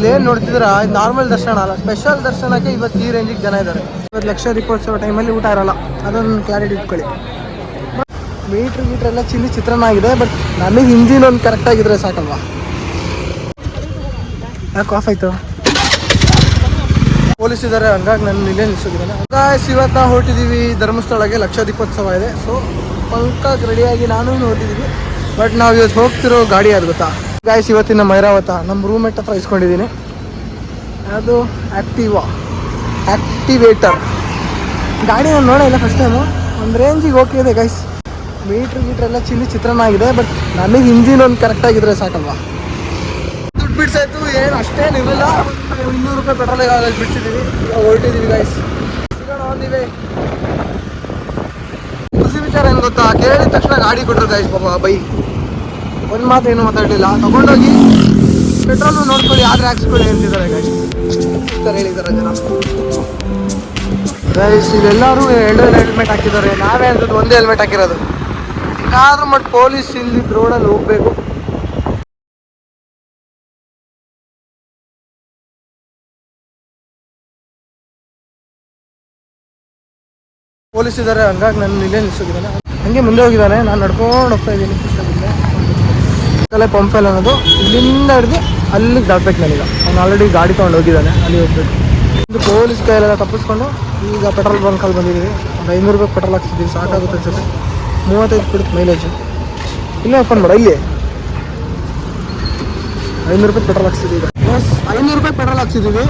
ಇಲ್ಲೇನು ನೋಡ್ತಿದ್ರ ನಾರ್ಮಲ್ ದರ್ಶನ ಅಲ್ಲ, ಸ್ಪೆಷಲ್ ದರ್ಶನಕ್ಕೆ ಇವತ್ತು ಈ ರೇಂಜಿಗೆ ಜನ ಇದ್ದಾರೆ. ಇವತ್ತು ಲಕ್ಷ ದೀಪೋತ್ಸವ ಟೈಮಲ್ಲಿ ಊಟ ಇರಲ್ಲ, ಅದೊಂದು ಕ್ಲಾರಿಟಿ ಇಟ್ಕೊಳ್ಳಿ. ಮೀಟ್ರ್ ಎಲ್ಲ ಚಿತ್ರಾನ್ನ ಆಗಿದೆ, ಬಟ್ ನನಗೆ ಹಿಂದಿನ ಒಂದು ಕರೆಕ್ಟಾಗಿದ್ರೆ ಸಾಕಲ್ವಾ. ಯಾಕೆ ಆಫ್ ಆಯಿತು? ಪೊಲೀಸ್ ಇದ್ದಾರೆ, ಹಂಗಾಗಿ ನಾನು ಇಲ್ಲೇ ನಿಲ್ಸೋಗಿದ್ದಾನೆ. ಇವತ್ತು ನಾವು ಹೊರಟಿದ್ದೀವಿ ಧರ್ಮಸ್ಥಳಕ್ಕೆ, ಲಕ್ಷ ದೀಪೋತ್ಸವ ಇದೆ. ಸೊ ಪಂಕಾಗಿ ರೆಡಿಯಾಗಿ ನಾನು ಹೊರಟಿದ್ದೀವಿ. ಬಟ್ ನಾವು ಇವತ್ತು ಹೋಗ್ತಿರೋ ಗಾಡಿ ಯಾರು ಗೊತ್ತಾ ಗಾಯ್ಸ್? ಇವತ್ತಿನ ಮೈರಾವತ ನಮ್ಮ ರೂಮ್ಮೇಟ್ ಹತ್ರ ಇಸ್ಕೊಂಡಿದ್ದೀನಿ. ಅದು ಆ್ಯಕ್ಟಿವೇಟರ್ ಗಾಡಿ ನಾನು ನೋಡಿಲ್ಲ ಫಸ್ಟ್ ಟೈಮು. ಒಂದು ರೇಂಜಿಗೆ ಓಕೆ ಇದೆ ಗೈಸ್. ಮೀಟ್ರ್ ಎಲ್ಲ ಚಿತ್ರಾನ್ನ ಆಗಿದೆ, ಬಟ್ ನನಗೆ ಹಿಂದಿನ ಒಂದು ಕರೆಕ್ಟಾಗಿದ್ರೆ ಸಾಕಲ್ವಾ. ದುಡ್ಡು ಬಿಡ್ಸಾಯ್ತು, ಏನು ಅಷ್ಟೇನು ಇರಲಿಲ್ಲ. 200 ರೂಪಾಯಿ ಪೆಟ್ರೋಲಿಗೆ ಬಿಡ್ಸಿದ್ದೀವಿ. ಹೊರಟಿದ್ದೀವಿ ಗೈಸ್, ಸಿಗೋಣ ಒಂದಿವೆ. ಖುಷಿ ವಿಚಾರ ಏನು ಗೊತ್ತಾ, ಕೇಳಿದ ತಕ್ಷಣ ಗಾಡಿ ಕೊಟ್ಟರು ಗೈಸ್. ಪಾಪ ಬೈ ಒಂದು ಮಾತು ಏನು ಮಾತಾಡಲಿಲ್ಲ. ತೊಗೊಂಡೋಗಿ ಪೆಟ್ರೋಲು ನೋಡ್ಕೊಳ್ಳಿ, ಆದರೆ ಹಾಕ್ಸ್ಕೊಳ್ಳಿ ಅಂತಿದ್ದಾರೆ ಗೈಸ್. ಸರ್ ಹೇಳಿದ್ದಾರೆ ಜನ ಗೈಸ್. ಇಲ್ಲೆಲ್ಲರೂ 2 ಹೆಲ್ಮೆಟ್ ಹಾಕಿದ್ದಾರೆ, ನಾವೇ ಅನ್ಸುತ್ತೆ ಒಂದೇ ಹೆಲ್ಮೆಟ್ ಹಾಕಿರೋದು. ಏನಾದರೂ ಮತ್ತು ಪೊಲೀಸ್ ಇಲ್ಲಿದ್ದ ರೋಡಲ್ಲಿ ಹೋಗಬೇಕು. ಪೊಲೀಸ್ ಇದ್ದಾರೆ, ಹಂಗಾಗಿ ನಾನು ಇಲ್ಲೇ ನಿಲ್ಸೋಗಿದ್ದಾನೆ. ಹಂಗೆ ಮುಂದೆ ಹೋಗಿದ್ದಾನೆ, ನಾನು ನಡ್ಕೊಂಡು ಹೋಗ್ತಾ ಇದ್ದೀನಿ. ಕಲೆ ಪಂಪೆಲ್ ಅನ್ನೋದು ಇಲ್ಲಿಂದ ಹಿಡಿದು ಅಲ್ಲಿಗೆ ದಾಟ್ಬೇಕು ನನಗೆ. ಅವ್ನು ಆಲ್ರೆಡಿ ಗಾಡಿ ತೊಗೊಂಡು ಹೋಗಿದ್ದಾನೆ, ಅಲ್ಲಿ ಹೋಗ್ಬೇಕು. ಇದು ಪೊಲೀಸ್ ಕೈಯೆಲ್ಲ ತಪ್ಪಿಸ್ಕೊಂಡು ಈಗ ಪೆಟ್ರೋಲ್ ಬಂಕಲ್ಲಿ ಬಂದಿದ್ದೀವಿ. ಒಂದು 500 ರೂಪಾಯಿ ಪೆಟ್ರೋಲ್ ಹಾಕ್ಸಿದ್ದೀವಿ, ಸಾಕಾಗುತ್ತೆ ಅನ್ಸುತ್ತೆ. 35 ಕೊಡುತ್ತೆ ಮೈಲೇಜು. ಇಲ್ಲೇ ಓಪನ್ ಮಾಡ, ಇಲ್ಲಿ 500 ರೂಪಾಯಿ ಪೆಟ್ರೋಲ್ ಹಾಕ್ಸಿದ್ದೀವಿ. ಬಸ್ 500 ರೂಪಾಯಿ ಪೆಟ್ರೋಲ್ ಹಾಕ್ಸಿದ್ದೀವಿ.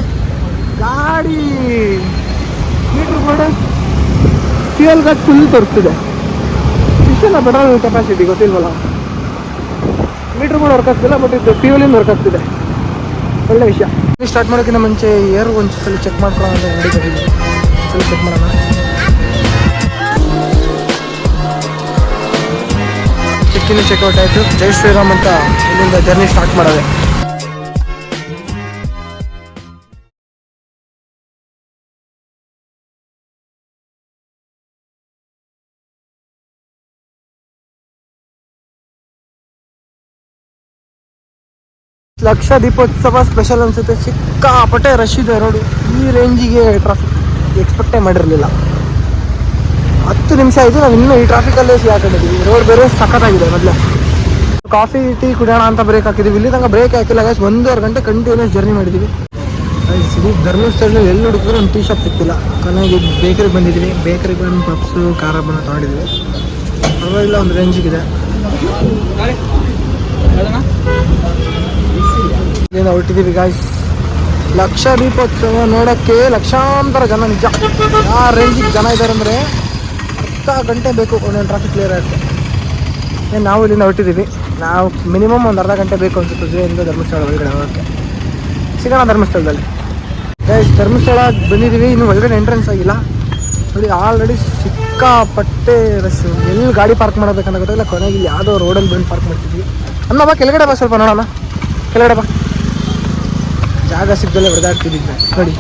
ಗಾಡಿ ಮೀಟ್ರ್ ಕೂಡ ಫ್ಯೂಯಲ್ ಗಾಡಿ ಫುಲ್ ತೋರಿಸ್ತಿದೆ. ಇಷ್ಟೆಲ್ಲ ಪೆಟ್ರೋಲ್ ಕೆಪಾಸಿಟಿ ಗೊತ್ತಿಲ್ವಲ್ಲ. ಮೀಟ್ರ್ ಕೂಡ ವರ್ಕ್ ಆಗ್ತಿಲ್ಲ, ಬಟ್ ಇದು ಫ್ಯೂಯಲಿಂದ ವರ್ಕ್ ಆಗ್ತಿದೆ. ಒಳ್ಳೆ ವಿಷಯ. ಸ್ಟಾರ್ಟ್ ಮಾಡೋಕ್ಕಿಂತ ಮುಂಚೆ ಏರ್ ಒಂದು ಸಲ ಚೆಕ್ ಮಾಡ್ಕೊಳ್ಳೋಣ ಅಂತ ಗಾಡಿ ಬಂದಿದ್ದೀವಿ. ಸಲ ಚೆಕ್ ಮಾಡೋಣ. ಚೆಕ್ಕಿನ ಚೆಕ್ಔಟ್ ಆಯಿತು. ಜೈ ಶ್ರೀರಾಮ್ ಅಂತ ಇಲ್ಲಿಂದ ಜರ್ನಿ ಸ್ಟಾರ್ಟ್ ಮಾಡೋದೆ. ಲಕ್ಷ ದೀಪೋತ್ಸವ ಸ್ಪೆಷಲ್ ಅನಿಸುತ್ತೆ. ಸಿಕ್ಕಾಪಟ್ಟೆ ರಶ್ ಇದೆ ರೋಡು. ಈ ರೇಂಜಿಗೆ ಟ್ರಾಫಿಕ್ ಎಕ್ಸ್ಪೆಕ್ಟೇ ಮಾಡಿರಲಿಲ್ಲ. 10 ನಿಮಿಷ ಆಯಿತು, ನಾವು ಇನ್ನೂ ಈ ಟ್ರಾಫಿಕಲ್ಲೇ ಸಿಗಾಕೊಂಡಿದ್ದೀವಿ. ರೋಡ್ ಬೇರೆ ಸಖತ್ತಾಗಿದೆ. ಮೊದಲೇ ಕಾಫಿ ಟೀ ಕುಡಿಯೋಣ ಅಂತ ಬ್ರೇಕ್ ಹಾಕಿದ್ದೀವಿ. ಇಲ್ಲಿ ತನಕ ಬ್ರೇಕ್ ಹಾಕಿಲ್ಲ ಗೈಸ್. 1.5 ಗಂಟೆ ಕಂಟಿನ್ಯೂಸ್ ಜರ್ನಿ ಮಾಡಿದ್ದೀವಿ. ಧರ್ಮಸ್ಥಳದಲ್ಲಿ ಎಲ್ಲಿ ಹುಡುಕಿದ್ರೆ ಒಂದು ಟೀ ಶಾಪ್ ಸಿಕ್ತಿಲ್ಲ. ಕೊನೆಗೆ ಬೇಕರಿಗೆ ಬಂದಿದ್ದೀವಿ. ಬೇಕರಿಗೆ ಬಂದು ಪಪ್ಸು ಖಾರ ಬಣ್ಣ ತೊಗೊಂಡಿದ್ದೀವಿ. ಪರವಾಗಿಲ್ಲ, ಒಂದು ರೇಂಜಿಗಿದೆ. ಇಲ್ಲಿಂದ ಹೊರಟಿದ್ದೀವಿ ಗಾಯ್ಸ್. ಲಕ್ಷ ದೀಪೋತ್ಸವ ನೋಡೋಕ್ಕೆ ಲಕ್ಷಾಂತರ ಜನ. ನಿಜ ಆ ರೇಂಜಿಗೆ ಜನ ಇದ್ದಾರೆ ಅಂದರೆ ಅರ್ಧ ಗಂಟೆ ಬೇಕು ಒಂದೊಂದು ಟ್ರಾಫಿಕ್ ಕ್ಲಿಯರ್ ಆಗುತ್ತೆ. ನಾವು ಇಲ್ಲಿಂದ ಹೊರಟಿದ್ದೀವಿ. ನಾವು ಮಿನಿಮಮ್ ಒಂದು ಅರ್ಧ ಗಂಟೆ ಬೇಕು ಅನ್ಸುತ್ತೆ ಉಜಿರೆಯಿಂದ ಧರ್ಮಸ್ಥಳ ಒಳಗಡೆ ಹೋಗೋಕ್ಕೆ. ಸಿಗೋಣ ಧರ್ಮಸ್ಥಳದಲ್ಲಿ ಗೈಸ್. ಧರ್ಮಸ್ಥಳ ಬಂದಿದ್ದೀವಿ, ಇನ್ನೂ ಒಳಗಡೆ ಎಂಟ್ರೆನ್ಸ್ ಆಗಿಲ್ಲ. ನೋಡಿ ಆಲ್ರೆಡಿ ಸಿಕ್ಕಾಪಟ್ಟೆ ರಶ್. ಎಲ್ಲಿ ಗಾಡಿ ಪಾರ್ಕ್ ಮಾಡಬೇಕಂತ ಗೊತ್ತಿಲ್ಲ. ಕೊನೆಗೆ ಇಲ್ಲಿ ಯಾವುದೋ ರೋಡಲ್ಲಿ ಬಂದು ಪಾರ್ಕ್ ಮಾಡ್ತಿದ್ವಿ. ಅನ್ನ ಬಾ ಕೆಳಗಡೆ ಬಾ, ಸ್ವಲ್ಪ ನೋಡೋಣ. ಕೆಳಗಡೆ ಬಾ. ಜಾಗ ಸಿಗ್ದಲ್ಲೇ ಹೊಡೆದಾಡ್ತಿದ್ವಿ ನೋಡಿ.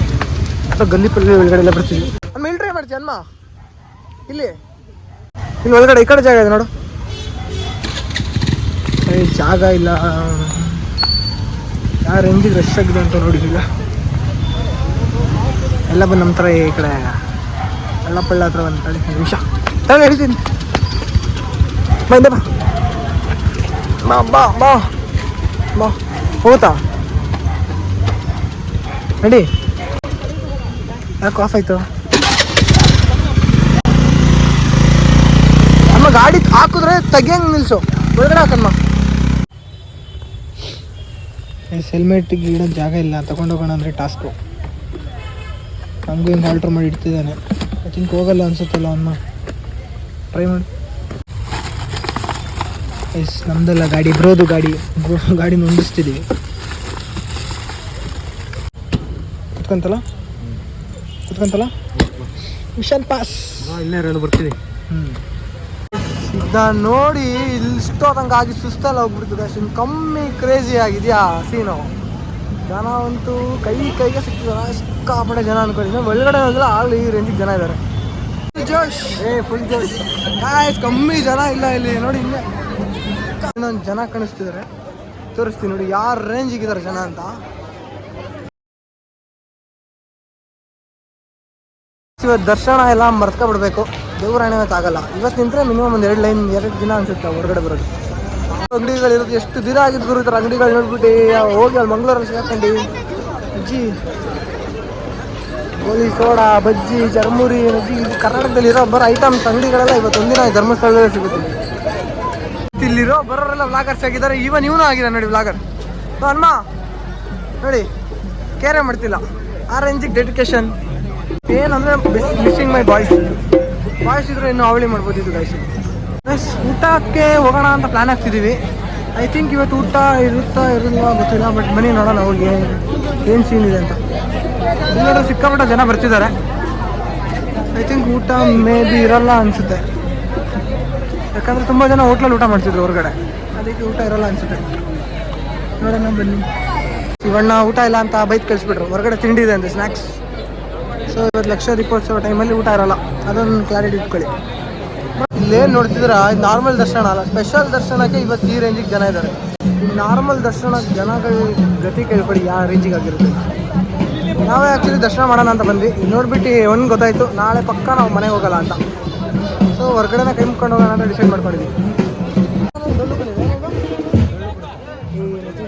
ಅಥವಾ ಗಲ್ಲಿ ಪಲ್ಲಿ ಒಳಗಡೆ ಎಲ್ಲ ಬರ್ತಿದ್ವಿ. ಅಮ್ಮ ಇಲ್ಲಿ ಟ್ರೈ ಮಾಡ್ತೀವಿ ಅಮ್ಮ. ಇಲ್ಲಿ ಒಳಗಡೆ ಈ ಕಡೆ ಜಾಗ ಇದೆ ನೋಡು. ಜಾಗ ಇಲ್ಲ. ಯಾವ ರೇಂಜಿಗೆ ರಶ್ ಆಗಿದೆ ಅಂತ ನೋಡಿ. ಈಗ ಎಲ್ಲ ಬಂದು ನಮ್ಮ ಥರ ಈ ಕಡೆ ಹಳ್ಳಪಳ್ಳ ಹತ್ರ ಒಂದು ನಿಮಿಷ ತಗೊಂಡು ಹೇಳ್ತೀನಿ. ಬಂದೆ ಬಾ ಬಾ ಬಾ ಬಾ ಹೋಗುತ್ತಾ ನಡಿ. ಯಾಕೆ ಆಫ್ ಆಯಿತು? ಅಮ್ಮ ಗಾಡಿ ಹಾಕಿದ್ರೆ ತೆಗಿಯಂಗೆ ನಿಲ್ಲಿಸು, ಒಳಗಡೆ ಹಾಕಮ್ಮ. ಹೆಲ್ಮೆಟ್ಟಿಗೆ ಇಡೋಕ್ಕೆ ಜಾಗ ಇಲ್ಲ, ತಗೊಂಡೋಗೋಣ ಅಂದರೆ ಟಾಸ್ಕು. ನಮಗೂ ಹಿಂಗೆ ಆಲ್ಟ್ರ್ ಮಾಡಿ ಇಡ್ತಿದ್ದಾನೆ. ಐ ಥಿಂಕ್ ಹೋಗಲ್ಲ ಅನ್ಸುತ್ತಲ್ಲ ಅಮ್ಮ. ಟ್ರೈ ಮಾಡಿ. ಎಸ್ ನಮ್ದಲ್ಲ ಗಾಡಿ, ಬ್ರೋದು ಗಾಡಿ ಹೊಂದಿಸ್ತಿದ್ದೀವಿ. ಕುತ್ಕೊಂತಲ್ಲ ಮಿಷನ್ ಪಾಸ್. ಇಲ್ಲೇ ಎರಡು ಬರ್ತೀವಿ. ಇದ ನೋಡಿ ಇಲ್ಲಿಷ್ಟೋ ತನಕ ಆಗಿ ಸುಸ್ತಲ್ಲ ಹೋಗ್ಬಿಡ್ತದೆ. ಅಷ್ಟು ಕಮ್ಮಿ ಕ್ರೇಜಿ ಆಗಿದೆಯಾ ಸೀನು. ಜನ ಅಂತೂ ಕೈಗೆ ಸಿಗ್ತಿದಾರ. ಸಿಕ್ಕಾಪಟ್ಟೆ ಜನ ಅನ್ಕೊಂಡಿದ್ದೆ. ಒಳಗಡೆ ಹೋದ್ರೆ ಆಗಲಿ ಈ ರೇಂಜಿಗೆ ಜನ ಇದ್ದಾರೆ. ಜೋಶ್ ಫುಲ್ ಜೋಶ್ ಗಾಯ್ಸ್. ಕಮ್ಮಿ ಜನ ಇಲ್ಲ ಇಲ್ಲಿ ನೋಡಿ. ಇಲ್ಲೇ ಇನ್ನೊಂದು ಜನ ಕಾಣಿಸ್ತಿದ್ದಾರೆ, ತೋರಿಸ್ತೀನಿ ನೋಡಿ ಯಾವ ರೇಂಜಿಗಿದ್ದಾರೆ ಜನ ಅಂತ. ಇವತ್ತು ದರ್ಶನ ಎಲ್ಲ ಮರ್ತ್ಕೊಬಿಡ್ಬೇಕು. ದೇವರಾಣೆ ಆಗಲ್ಲ. ಇವತ್ತು ನಿಂತರೆ ಮಿನಿಮಮ್ ಒಂದು 2 ದಿನ ಅನ್ಸುತ್ತೆ ಹೊರಗಡೆ ಬರೋದು. ಅಂಗಡಿಗಳಿರೋದು ಎಷ್ಟು ದಿನ ಆಗಿದ್ದು ಗುರು ಈ ಥರ ಅಂಗಡಿಗಳು ನೋಡ್ಬಿಟ್ಟು ಹೋಗಿ ಅಲ್ಲಿ ಮಂಗಳೂರಲ್ಲಿ ಸಿಗಾಕೊಂಡು ಅಜ್ಜಿ ಗೋಲಿ ಸೋಡಾ ಬಜ್ಜಿ ಚರ್ಮುರಿ ಅಜ್ಜಿ ಇದು ಕರ್ನಾಟಕದಲ್ಲಿ ಇರೋ ಬರೋ ಐಟಮ್ಸ್ ಅಂಗಡಿಗಳೆಲ್ಲ ಇವತ್ತು ಒಂದಿನ ಧರ್ಮಸ್ಥಳದಲ್ಲಿ ಸಿಗುತ್ತೆ. ಇಲ್ಲಿರೋ ಬರೋರೆಲ್ಲ ವ್ಲಾಗರ್ಸ್ ಆಗಿದ್ದಾರೆ. ಇವನು ಆಗಿದೆ ನೋಡಿ ವ್ಲಾಗರ್. ಸೊ ಅಮ್ಮ ನೋಡಿ ಕೇರೆ ಮಾಡ್ತಿಲ್ಲ. ಆ ರೇಂಜಿಗೆ ಡೆಡಿಕೇಶನ್ ಏನಂದರೆ ಮಿಸ್ಸಿಂಗ್ ಮೈ ಬಾಯ್ಸ್ ಇದ್ರೆ ಇನ್ನೂ ಅವಳಿ ಮಾಡ್ಬೋದಿದ್ದು ಗೈಸ್. ಊಟಕ್ಕೆ ಹೋಗೋಣ ಅಂತ ಪ್ಲ್ಯಾನ್ ಆಗ್ತಿದ್ದೀವಿ. ಐ ಥಿಂಕ್ ಇವತ್ತು ಊಟ ಇರಲ್ವಾ ಗೊತ್ತಿಲ್ಲ. ಬಟ್ ಬನ್ನಿ ನೋಡೋಣ ಹೋಗಿ ಏನು ಸೀನ್ ಇದೆ ಅಂತ. ಇಲ್ಲಾದ್ರೂ ಸಿಕ್ಕಾಪಟ್ಟೆ ಜನ ಬರ್ತಿದ್ದಾರೆ. ಐ ಥಿಂಕ್ ಊಟ ಮೇ ಬಿ ಇರಲ್ಲ ಅನಿಸುತ್ತೆ. ಯಾಕಂದರೆ ತುಂಬ ಜನ ಹೋಟ್ಲಲ್ಲಿ ಊಟ ಮಾಡ್ತಿದ್ರು ಹೊರಗಡೆ. ಅದಕ್ಕೆ ಊಟ ಇರಲ್ಲ ಅನಿಸುತ್ತೆ. ನೋಡೋಣ ಬನ್ನಿ. ಶಿವಣ್ಣ ಊಟ ಇಲ್ಲ ಅಂತ ಬೈಕ್ ಕಳಿಸ್ಬಿಟ್ರು. ಹೊರಗಡೆ ತಿಂಡಿ ಇದೆ ಅಂತ ಸ್ನ್ಯಾಕ್ಸ್. ಸೊ ಇವತ್ತು ಲಕ್ಷ ದೀಪೋತ್ಸವ ಟೈಮಲ್ಲಿ ಊಟ ಇರಲ್ಲ. ಅದನ್ನು ಕ್ಲಾರಿಟಿ ಇಟ್ಕೊಳ್ಳಿ. ಇಲ್ಲೇನು ನೋಡ್ತಿದ್ದೀರಾ ಇದು ನಾರ್ಮಲ್ ದರ್ಶನ ಅಲ್ಲ. ಸ್ಪೆಷಲ್ ದರ್ಶನಕ್ಕೆ ಇವತ್ತು ಈ ರೇಂಜಿಗೆ ಜನ ಇದ್ದಾರೆ. ನಾರ್ಮಲ್ ದರ್ಶನ ಜನಗಳ ಗತಿ ಕೇಳ್ಕೊಳ್ಳಿ ಯಾವ ರೇಂಜಿಗೆ ಆಗಿರುತ್ತೆ. ನಾವೇ ಆ್ಯಕ್ಚುಲಿ ದರ್ಶನ ಮಾಡೋಣ ಅಂತ ಬಂದ್ವಿ. ನೋಡ್ಬಿಟ್ಟು ಒಂದು ಗೊತ್ತಾಯಿತು ನಾಳೆ ಪಕ್ಕ ನಾವು ಮನೆಗೆ ಹೋಗಲ್ಲ ಅಂತ. ಸೊ ಹೊರಗಡೆನೇ ಕೈ ಮುಕ್ಕೊಂಡು ಹೋಗೋಣ ಅಂತ ಡಿಸೈಡ್ ಮಾಡ್ಕೊಂಡಿದ್ವಿ.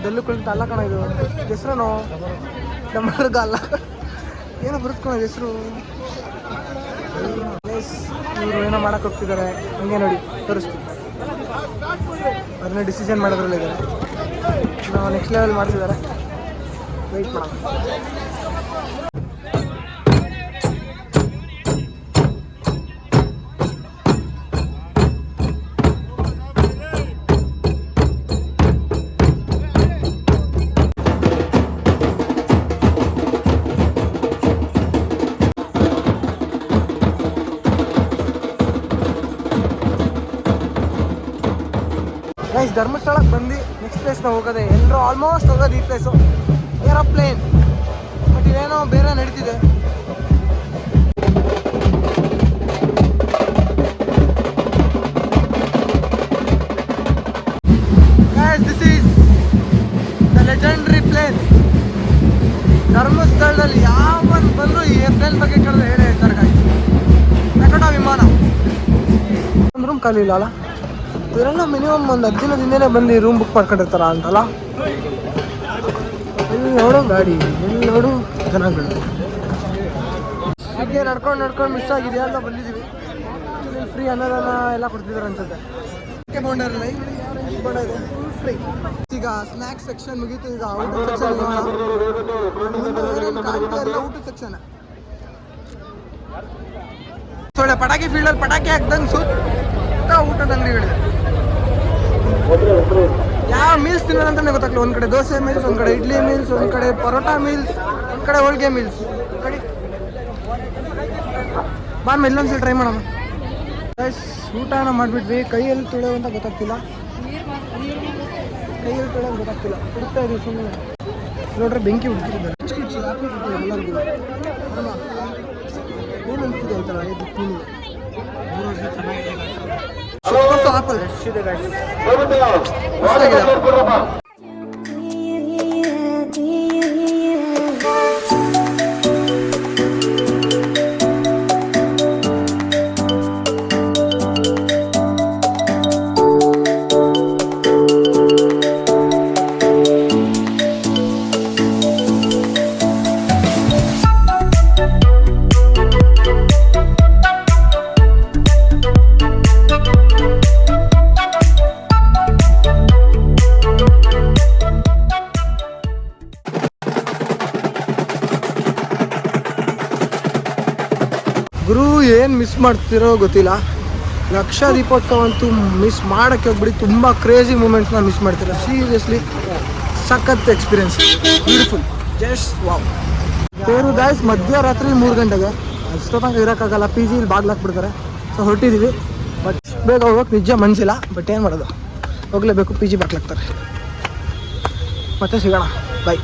ಡಲ್ಲು ಕುಳಿತ ಅಲ್ಲ ಕಣ ಇದು ಹೆಸ್ರೇನು ನಮ್ಮರ್ಗ ಅಲ್ಲ ಏನೋ ಬರುತ್ಕೊಳೋದು ಹೆಸರು. ಇವರು ಏನೋ ಮಾಡೋಕೆ ಹೋಗ್ತಿದ್ದಾರೆ. ಹಂಗೆ ನೋಡಿ ತೋರಿಸ್ತೀವಿ. ಅದನ್ನೇ ಡಿಸಿಷನ್ ಮಾಡೋದ್ರಲ್ಲ ಇದ್ದಾರೆ. ನಾವು ನೆಕ್ಸ್ಟ್ ಲೆವೆಲ್ ಮಾಡ್ತಿದ್ದಾರೆ. ವೆಯ್ಟ್ ಮಾಡೋಣ. ಗೈಸ್ ಧರ್ಮಸ್ಥಳಕ್ಕೆ ಬಂದು ನೆಕ್ಸ್ಟ್ ಪ್ಲೇಸ್ನ ಹೋಗೋದೆ. ಎಲ್ಲರೂ ಆಲ್ಮೋಸ್ಟ್ ಹೋಗೋದು ಈ ಪ್ಲೇಸು ಏರೋಪ್ಲೇನ್. ಬಟ್ ಇದೇನೋ ಬೇರೆ ನಡೀತಿದೆ. Guys this is the legendary plane. ಧರ್ಮಸ್ಥಳದಲ್ಲಿ ಯಾವನ್ ಬಂದರೂ ಈ ಏರ್ಪ್ಲೇನ್ ಬಗ್ಗೆ ಕೇಳಿದ್ರೆ ಹೇಳೇ ಹೇಳ್ತಾರೆ ಗೈಸ್. ಯಾಕಂಡ ವಿಮಾನ ಒಂದು ರೂಮ್ ಖಾಲಿ ಇಲ್ಲ ಅಲ್ಲ. ಇವರೆಲ್ಲ ಮಿನಿಮಮ್ ಒಂದು 10 ದಿನದಿಂದಲೇ ಬಂದು ರೂಮ್ ಬುಕ್ ಮಾಡ್ಕೊಂಡಿರ್ತಾರ ಅಂತಲ್ಲ. ಇಲ್ಲಿ ನೋಡು ಗಾಡಿ, ಇಲ್ಲಿ ನೋಡು ಜನಗಳು. ಹಾಗೆ ನಡ್ಕೊಂಡು ಮಿಸ್ ಆಗಿದೆ ಅಂತ ಬಂದಿದ್ದೀವಿ. ಫ್ರೀ ಅನ್ನೋದನ್ನ ಎಲ್ಲ ಕೊಡ್ತಿದ್ದಾರೆ ಅನ್ಸುತ್ತೆ. ಬೋಂಡಲ್ಲ ಬೋಂಡ ಇದೆ ಫ್ರೀ. ಈಗ ಸ್ನ್ಯಾಕ್ಸ್ ಸೆಕ್ಷನ್ ಮುಗೀತು. ಈಗ ಊಟದ ಸೆಕ್ಷನ್ ಎಲ್ಲ ಊಟದ ಸೆಕ್ಷನ್. ಒಳ್ಳೆ ಪಟಾಕಿ ಫೀಲ್ಡಲ್ಲಿ ಪಟಾಕಿ ಹಾಕ್ದಂಗೆ ಸುತ್ತ ಊಟದ ಅಂಗಡಿಗಳಿದೆ. ಯಾವ ಮೀಲ್ಸ್ ತಿನ್ನೋದಂತಾನೆ ಗೊತ್ತಾಗ್ಲಿ. ಒಂದು ಕಡೆ ದೋಸೆ ಮೀಲ್ಸ್, ಒಂದು ಕಡೆ ಇಡ್ಲಿ ಮೀಲ್ಸ್, ಒಂದು ಕಡೆ ಪರೋಟಾ ಮೀಲ್ಸ್, ಒಂದು ಕಡೆ ಹೋಳಿಗೆ ಮೀಲ್ಸ್. ಕಡೆ ಬಾಮ್ ಇಲ್ಲೊಂದ್ಸಲ ಟ್ರೈ ಮಾಡೋಣ. ಊಟನ ಮಾಡಿಬಿಟ್ವಿ. ಕೈಯಲ್ಲಿ ತೊಳೆಯೋದು ಅಂತ ಗೊತ್ತಾಗ್ತಿಲ್ಲ. ಹುಡುಕ್ತಾ ಇದೀವಿ ಸುಮ್ಮನೆ. ನೋಡ್ರೆ ಬೆಂಕಿ ಹುಡುಕಿದ್ದಾರೆ. ಎಲ್ಲರಿಗೂ ಏನು ಅನಿಸ್ತಿದೆ ಆಯ್ತಲ್ಲ ಇದು ಕ್ಲೀನಿಂಗ್. ಆಪಲ್ ಎಷ್ಟಿದೆ ಗಾಡಿ. ಗುರು ಏನು ಮಿಸ್ ಮಾಡ್ತಿರೋ ಗೊತ್ತಿಲ್ಲ. ಲಕ್ಷ ದೀಪೋತ್ಸವ ಅಂತೂ ಮಿಸ್ ಮಾಡೋಕ್ಕೆ ಹೋಗ್ಬಿಡಿ. ತುಂಬ ಕ್ರೇಜಿ ಮೂಮೆಂಟ್ಸ್ನ ಮಿಸ್ ಮಾಡ್ತೀರ. ಸೀರಿಯಸ್ಲಿ ಸಖತ್ ಎಕ್ಸ್ಪೀರಿಯನ್ಸ್. ಬ್ಯೂಟಿಫುಲ್. Just wow. ತೇರು ಗಾಯ್ಸ್ ಮಧ್ಯರಾತ್ರಿ 3 ಗಂಟೆಗೆ. ಅಷ್ಟೊತ್ತಂಗೆ ಇರೋಕ್ಕಾಗಲ್ಲ. ಪಿ ಜಿಲಿ ಬಾಗ್ಲಾಕ್ಬಿಡ್ತಾರೆ. ಸೊ ಹೊರಟಿದ್ದೀವಿ. ಬಟ್ ಬೇಗ ಹೋಗೋಕೆ ನಿಜ ಮನಸ್ಸಿಲ್ಲ. ಬಟ್ ಏನು ಮಾಡೋದು, ಹೋಗಲೇಬೇಕು. ಪಿ ಜಿ ಬಾಗ್ಲಾಕ್ತಾರೆ. ಮತ್ತೆ ಸಿಗೋಣ. ಬಾಯ್.